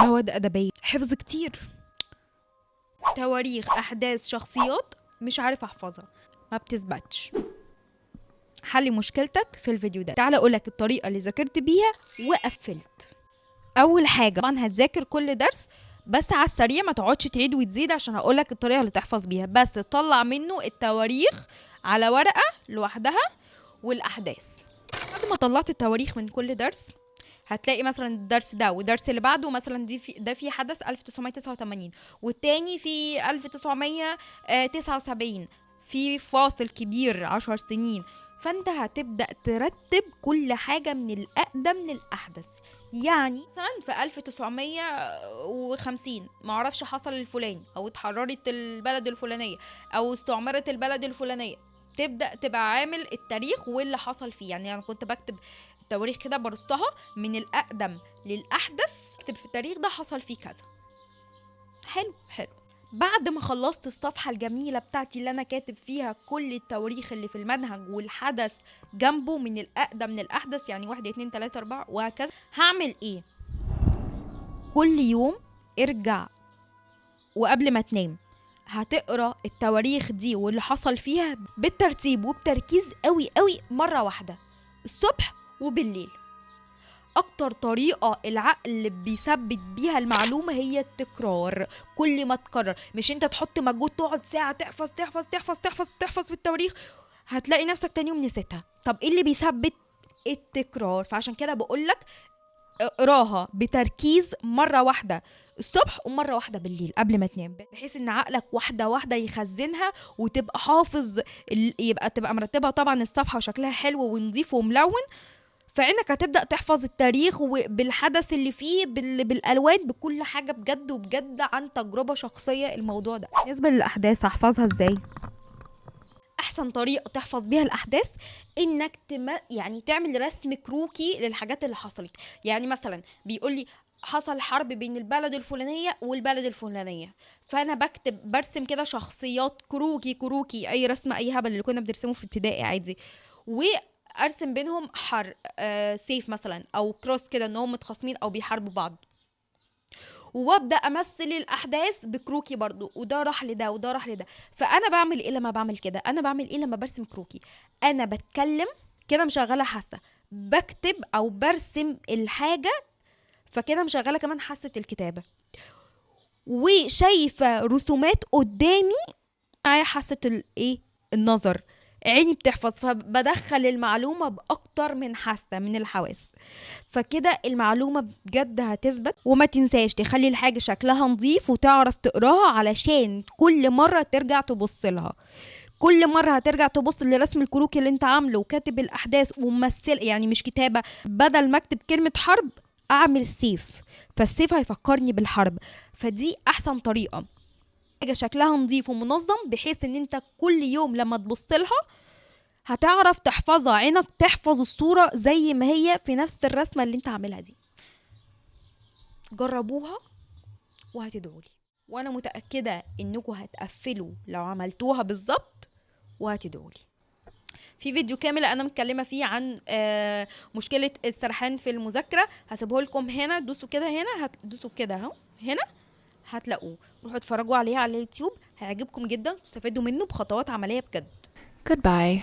مواد أدبية، حفظ كتير، تواريخ، أحداث، شخصيات مش عارف أحفظها، ما بتثبتش. حل مشكلتك في الفيديو ده. تعال أقولك الطريقة اللي ذاكرت بيها وقفلت. أول حاجة طبعا هتذاكر كل درس بس على السريع، ما تقعدش تعيد وتزيد عشان هقولك الطريقة اللي تحفظ بيها، بس تطلع منه التواريخ على ورقة لوحدها والأحداث. بعد ما طلعت التواريخ من كل درس هتلاقي مثلا الدرس ده والدرس اللي بعده مثلا ده في حدث 1989 والتاني في 1979، في فاصل كبير 10 سنين. فانت هتبدأ ترتب كل حاجة من الأقدم للأحدث. يعني مثلا في 1950 معرفش حصل الفلاني، او اتحررت البلد الفلانية، او استعمرت البلد الفلانية. تبدأ تبقى عامل التاريخ واللي حصل فيه. يعني انا كنت بكتب التواريخ كده برصها من الأقدم للأحدث، اكتب في التاريخ ده حصل فيه كذا. حلو حلو. بعد ما خلصت الصفحة الجميلة بتاعتي اللي أنا كاتب فيها كل التواريخ اللي في المنهج والحدث جنبه من الأقدم للأحدث، يعني 1 2 3 4 وهكذا، هعمل إيه؟ كل يوم ارجع وقبل ما تنام هتقرأ التواريخ دي واللي حصل فيها بالترتيب وبتركيز قوي قوي مرة واحدة، الصبح وبالليل. اكتر طريقة العقل بيثبت بيها المعلومة هي التكرار. كل ما تكرر، مش انت تحط مجهود تقعد ساعة تحفظ تحفظ تحفظ تحفظ تحفظ في التواريخ، هتلاقي نفسك تاني يوم نسيتها. طب ايه اللي بيثبت؟ التكرار. فعشان كده بقولك اقراها بتركيز مرة واحدة الصبح ومرة واحدة بالليل قبل ما تنام، بحيث ان عقلك واحدة واحدة يخزنها وتبقى حافظ. تبقى مرتبها طبعا الصفحة وشكلها حلو ونظيف وملون، فعينك هتبدأ تحفظ التاريخ وبالحدث اللي فيه بالألوان بكل حاجة، بجد وبجد عن تجربة شخصية الموضوع ده. بالنسبة للأحداث هحفظها ازاي؟ أحسن طريقة تحفظ بيها الأحداث إنك يعني تعمل رسم كروكي للحاجات اللي حصلت. يعني مثلا بيقولي حصل حرب بين البلد الفلانية والبلد الفلانية، فأنا برسم كده شخصيات كروكي كروكي، أي رسمة أي هبل اللي كنا بنرسمه في ابتدائي عادي، وارسم بينهم سيف مثلا او كروس كده انهم متخاصمين او بيحاربوا بعض، وابدا امثل الاحداث بكروكي برضو، وده راح لده وده راح لده. فانا بعمل ايه لما بعمل كده؟ انا بعمل ايه لما برسم كروكي؟ انا بتكلم كده مشغله حاسه، بكتب او برسم الحاجه فكده مشغله كمان حاسه الكتابه، وشايفه رسومات قدامي معايا حاسه الايه، النظر. عيني بتحفظ، فبدخل المعلومة بأكتر من حاسة من الحواس، فكده المعلومة بجد هتثبت. وما تنساش تخلي الحاجة شكلها نظيف وتعرف تقراها، علشان كل مرة ترجع تبص لها. كل مرة هترجع تبص لرسم الكروكي اللي انت عامله وكاتب الأحداث وممثل، يعني مش كتابة، بدل ما اكتب كلمة حرب أعمل سيف، فالسيف هيفكرني بالحرب. فدي أحسن طريقة، حاجة شكلها نظيف ومنظم، بحيث ان انت كل يوم لما تبص لها هتعرف تحفظها، عينك تحفظ الصورة زي ما هي في نفس الرسمة اللي انت عاملها دي. جربوها وهتدعولي، وانا متأكدة انكم هتقفلوا لو عملتوها بالظبط وهتدعولي. في فيديو كامل انا متكلمة فيه عن مشكلة السرحان في المذاكرة، هسيبه لكم هنا، دوسوا كده هنا، هتدوسوا كده اهو هنا هتلاقوه، روحوا اتفرجوا عليه على اليوتيوب، هيعجبكم جدا، تستفادوا منه بخطوات عملية بجد. Goodbye.